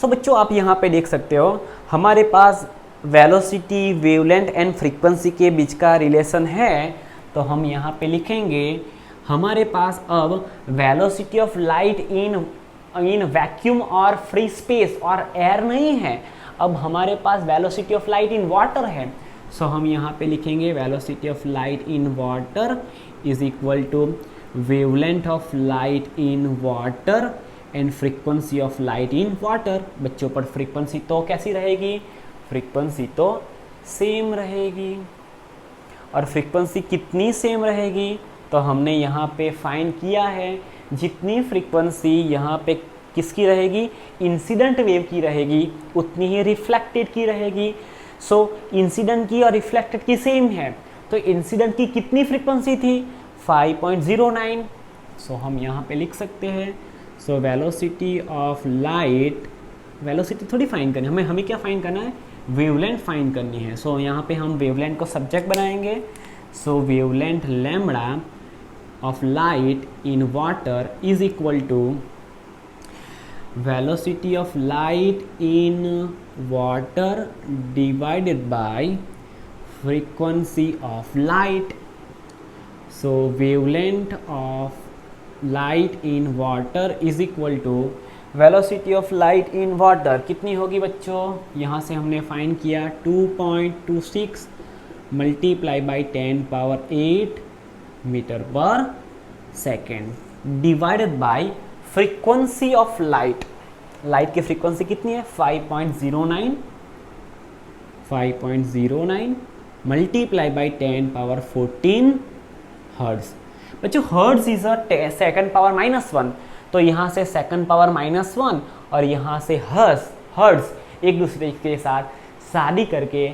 S1: सो बच्चों आप यहाँ पे देख सकते हो हमारे पास वेलोसिटी, वेवलेंथ एंड फ्रीक्वेंसी के बीच का रिलेशन है। तो हम यहाँ पे लिखेंगे हमारे पास अब velocity of light in vacuum और फ्री स्पेस और एयर नहीं है, अब हमारे पास velocity of light in water है। सो हम यहाँ पे लिखेंगे velocity of light in water is equal to wavelength of light in water and frequency of light in water. बच्चों पर फ्रीक्वेंसी तो कैसी रहेगी? फ्रीक्वेंसी तो सेम रहेगी। और फ्रीक्वेंसी कितनी सेम रहेगी? तो हमने यहाँ पे फाइंड किया है, जितनी फ्रीक्वेंसी यहाँ पे किसकी रहेगी? इंसिडेंट वेव की रहेगी, उतनी ही रिफ्लेक्टेड की रहेगी। सो इंसिडेंट की और रिफ्लेक्टेड की सेम है, तो इंसिडेंट की कितनी फ्रीक्वेंसी थी? 5.09। सो हम यहाँ पे लिख सकते हैं, सो वेलोसिटी ऑफ लाइट, वेलोसिटी थोड़ी फाइंड करनी है हमें क्या फाइंड करना है? वेवलेंथ फाइंड करनी है। सो यहाँ पे हम वेवलेंथ को सब्जेक्ट बनाएंगे। So wavelength lambda of light in water is equal to velocity of light in water divided by frequency of light. So wavelength of light in water is equal to velocity of light in water कितनी होगी बच्चों? यहाँ से हमने find किया 2.26 multiply by 10 power 8 metre per second divided by frequency of light. Light की frequency कितनी है 5.09 मल्टीप्लाई बाई 10 पावर 14 हर्ट्ज। बच्चों hertz is a second power -1, तो यहाँ से सेकंड पावर -1 और यहाँ से हर्ट्ज एक दूसरे के साथ शादी करके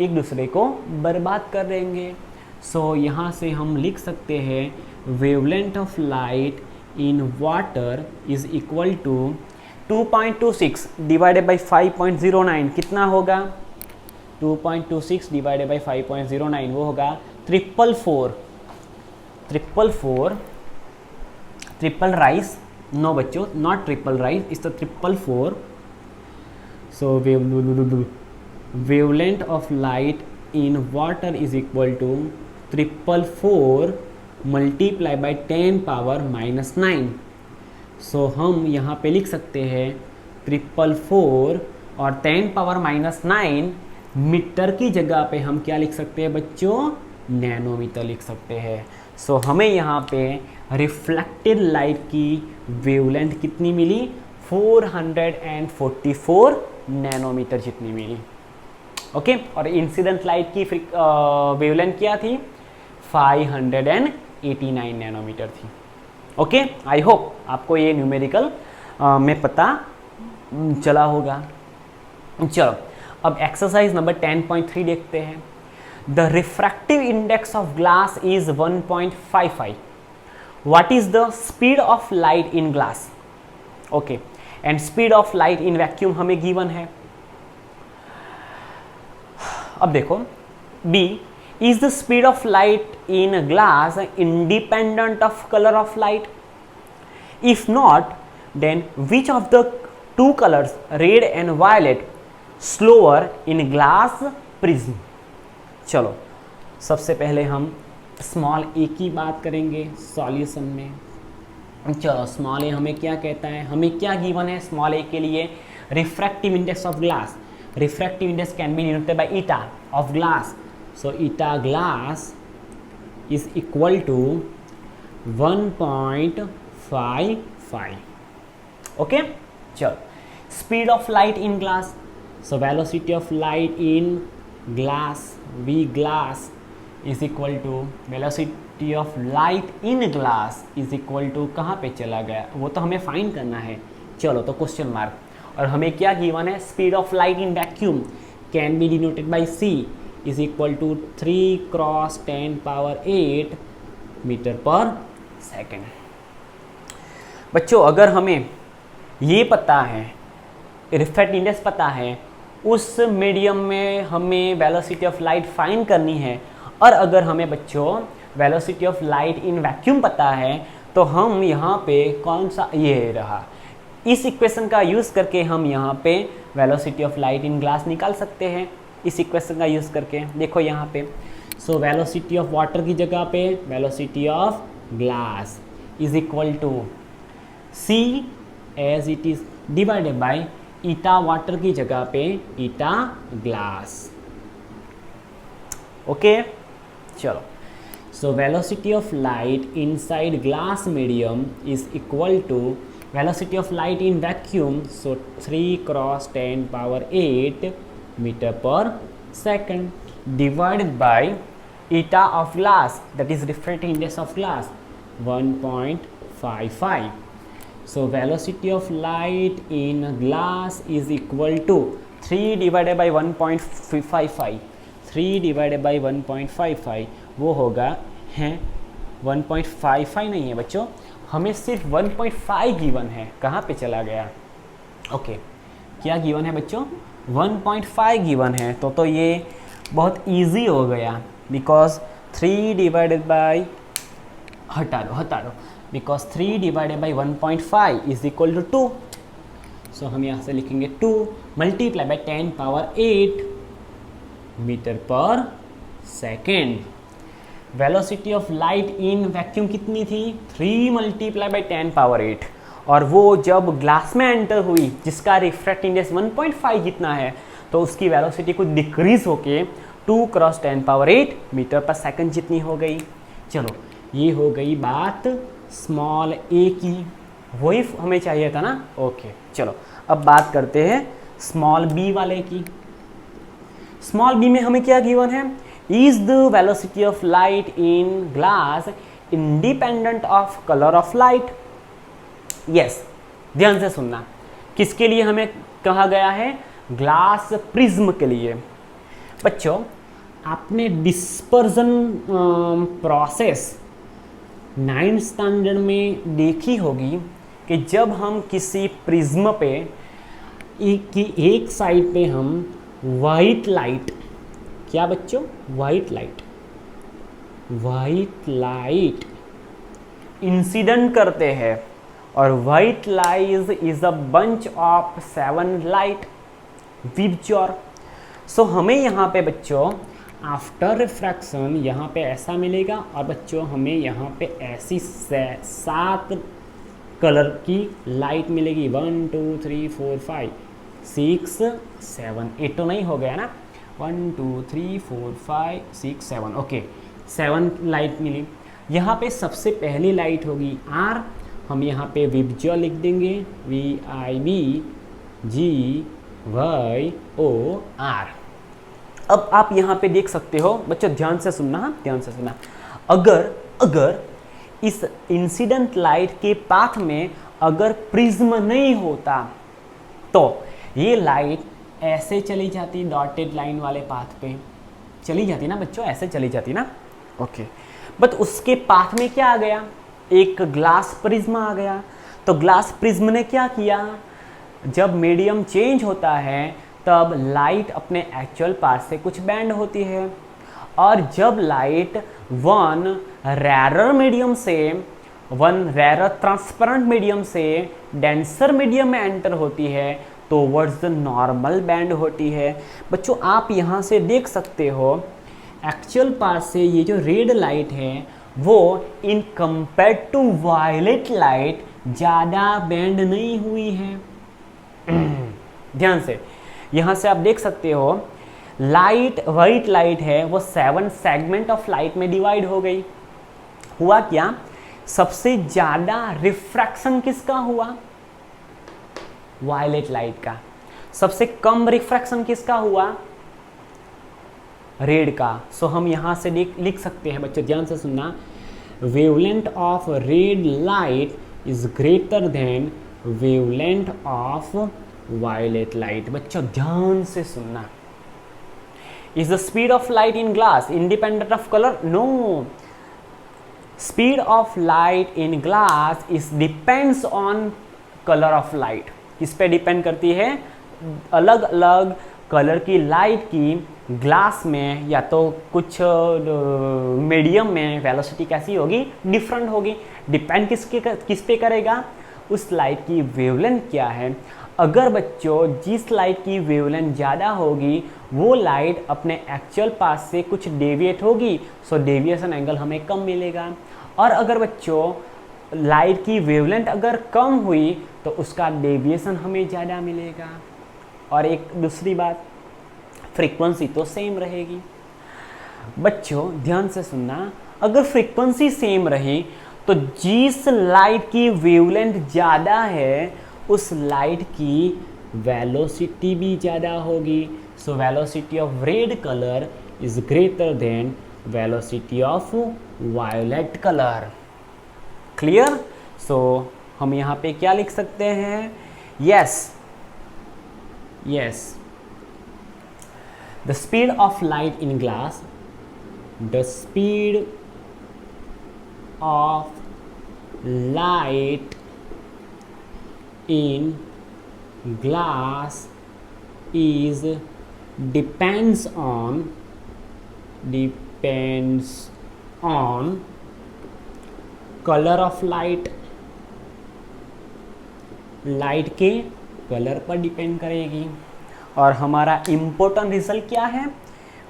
S1: एक दूसरे को बर्बाद कर देंगे। सो यहाँ से हम लिख सकते हैं wavelength of light in water is equal to 2.26 divided by 5.09 कितना होगा 2.26 डिवाइडेड बाई 5.09 वो होगा 444 ट्रिपल राइस। नो बच्चों not triple rice, it's the 444। So wavelength of light in water is equal to 444 multiply by 10 power -9। सो हम यहाँ पे लिख सकते हैं 444 और 10 पावर -9 मीटर की जगह पे हम क्या लिख सकते हैं बच्चों नैनोमीटर लिख सकते हैं। सो हमें यहाँ पे रिफ्लेक्टेड लाइट की वेवलेंथ कितनी मिली 444 नैनोमीटर जितनी मिली। ओके और इंसिडेंट लाइट की वेवलेंथ क्या थी 589 नैनोमीटर थी। ओके आई होप आपको ये न्यूमेरिकल में पता चला होगा। चलो अब एक्सरसाइज नंबर 10.3 देखते हैं। The refractive index of glass is 1.55। What is the speed of light in glass? Okay and speed of light in vacuum हमें गिवन है। अब देखो B is the speed of light in glass independent of colour of light? If not then which of the two colours red and violet slower in glass prism? चलो सबसे पहले हम small ए की बात करेंगे सॉल्यूशन में। चलो स्मॉल ए हमें क्या कहता है, हमें क्या गिवन है स्मॉल ए के लिए refractive index of glass. Refractive index can be denoted by eta of glass. So eta glass is equal to 1.55। Okay चलो speed of light in glass, so velocity of light in glass V glass is equal to velocity of light in glass is equal to कहाँ पे चला गया वो तो हमें find करना है। चलो तो क्वेश्चन मार्क और हमें क्या गिवन है speed of light in vacuum can be denoted by C is equal to 3 cross 10 power 8 metre per second. बच्चों अगर हमें ये पता है रिफ्रैक्टिव इंडेक्स पता है उस मीडियम में हमें वेलोसिटी ऑफ लाइट फाइंड करनी है और अगर हमें बच्चों velocity of light in vacuum पता है तो हम यहाँ पे कौन सा ये रहा इस इक्वेशन का यूज़ करके हम यहाँ पे velocity of light in glass निकाल सकते हैं। इस इक्वेशन का यूज़ करके देखो यहाँ पे सो वेलोसिटी ऑफ वाटर की जगह पे velocity of glass is equal to C as it is divided by eta water की जगह पे ईटा ग्लास। ओके चलो so velocity of light inside glass medium is equal to velocity of light in vacuum so 3 cross 10 power 8 metre per second divided by eta of glass that is refractive index of glass 1.55। So velocity of light in glass is equal to 3 divided by 1.55। 3 divided by 1.55 वो होगा है 1.55 नहीं है बच्चों हमें सिर्फ 1.5 given है। कहाँ पे चला गया ओके क्या गिवन है बच्चों 1.5 गिवन है तो ये बहुत इजी हो गया बिकॉज 3 डिवाइडेड बाई हटा दो because 3 divided by 1.5 is equal to 2। सो हम यहाँ से लिखेंगे 2 multiply by 10 power 8 metre per second. Velocity of light in vacuum कितनी थी 3 मल्टीप्लाई बाई 10 पावर 8 और वो जब ग्लास में एंटर हुई जिसका रिफ्रैक्टिव इंडेक्स 1.5 जितना है तो उसकी वेलोसिटी कुछ डिक्रीज होके 2 cross 10 power 8 metre per second जितनी हो गई। चलो ये हो गई बात स्मॉल ए की, वही हमें चाहिए था ना। ओके चलो अब बात करते हैं स्मॉल बी वाले की। स्मॉल बी में हमें क्या गिवन है, is the velocity of light in glass independent of colour of light. Yes, ध्यान से सुनना, किसके लिए हमें कहा गया है, ग्लास प्रिज्म के लिए। बच्चों आपने डिस्पर्जन प्रोसेस 9th स्टैंडर्ड में देखी होगी कि जब हम किसी प्रिज्म पे एक साइड पे हम वाइट लाइट, क्या बच्चों, वाइट लाइट इंसिडेंट करते हैं, और white light is a bunch of 7 light VIBGYOR. So हमें यहाँ पे बच्चों आफ्टर रिफ्रैक्शन यहाँ पे ऐसा मिलेगा, और बच्चों हमें यहाँ पे ऐसी 7 कलर की लाइट मिलेगी, 1 2 3 4 5 6 7, 8 तो नहीं हो गया ना, 1 2 3 4 5 6 7, ओके 7 लाइट मिली। यहाँ पे सबसे पहली लाइट होगी आर, हम यहाँ पे विबज्योर लिख देंगे, VIBGYOR। अब आप यहाँ पे देख सकते हो बच्चों, ध्यान से सुनना, ध्यान से सुनना, अगर इस इंसिडेंट लाइट के पाथ में अगर प्रिज्म नहीं होता तो ये लाइट ऐसे चली जाती, डॉटेड लाइन वाले पाथ पे चली जाती ना बच्चों, ऐसे चली जाती ना, ओके। बट उसके पाथ में क्या आ गया, एक ग्लास प्रिज्म आ गया। तो ग्लास प्रिज्म ने क्या किया, जब मीडियम चेंज होता है तब लाइट अपने एक्चुअल पाथ से कुछ बैंड होती है, और जब लाइट वन रैरर ट्रांसपेरेंट मीडियम से डेंसर मीडियम में एंटर होती है तो वर्ड्स द नॉर्मल बैंड होती है। बच्चों आप यहाँ से देख सकते हो एक्चुअल पाथ से ये जो रेड लाइट है वो in compare to violet light ज़्यादा बैंड नहीं हुई है। ध्यान से यहाँ से आप देख सकते हो वाइट लाइट है वो 7 सेगमेंट ऑफ लाइट में डिवाइड हो गई। हुआ क्या, सबसे ज़्यादा रिफ्रैक्शन किसका हुआ, वायलेट लाइट का। सबसे कम रिफ्रैक्शन किसका हुआ, रेड का। सो हम यहाँ से लिख सकते हैं बच्चों, ध्यान से सुनना, wavelength of red light is greater than wavelength of violet light. बच्चों ध्यान से सुनना, is the speed of light in glass independent of colour, no, speed of light in glass is depends on colour of light. किस पे depend करती है, अलग अलग कलर की लाइट की ग्लास में या तो कुछ मीडियम में वेलोसिटी कैसी होगी, डिफरेंट होगी। डिपेंड किस पे करेगा, उस लाइट की वेवलेंथ क्या है। अगर बच्चों जिस लाइट की वेवलेंथ ज़्यादा होगी वो लाइट अपने एक्चुअल पाथ से कुछ डेविएट होगी, सो डेविएशन एंगल हमें कम मिलेगा। और अगर बच्चों लाइट की वेवलेंथ अगर कम हुई तो उसका डेविएशन हमें ज़्यादा मिलेगा। और एक दूसरी बात, फ्रीक्वेंसी तो सेम रहेगी। बच्चों ध्यान से सुनना, अगर फ्रीक्वेंसी सेम रही तो जिस लाइट की वेवलेंथ ज़्यादा है उस लाइट की वेलोसिटी भी ज़्यादा होगी। So velocity of red colour is greater than velocity of violet colour. Clear. So हम यहाँ पे क्या लिख सकते हैं, yes the speed of light in glass, the speed of light in glass is depends on color of light, light के colour पर depend करेगी। और हमारा इम्पोर्टेंट रिजल्ट क्या है,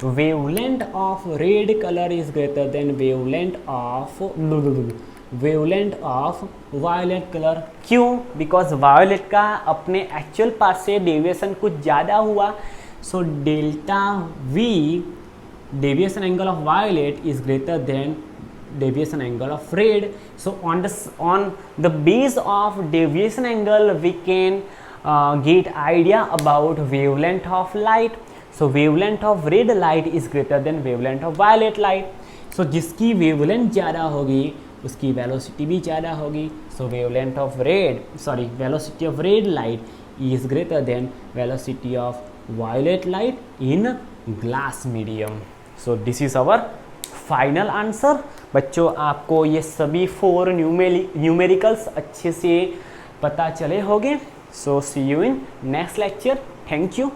S1: wavelength of red colour is greater than wavelength of violet colour. क्यों, because violet का अपने एक्चुअल पाथ से डेविएशन कुछ ज़्यादा हुआ, so delta v deviation angle of violet is greater than deviation angle of red. So on the base of deviation angle we can get idea about wavelength of light. So wavelength of red light is greater than wavelength of violet light. So जिसकी wavelength ज़्यादा होगी उसकी velocity भी ज़्यादा होगी. So velocity of red light is greater than velocity of violet light in glass medium. So this is our final answer. बच्चों आपको ये सभी 4 न्यूमेरिकल्स अच्छे से पता चले होंगे. So see you in next lecture. Thank you.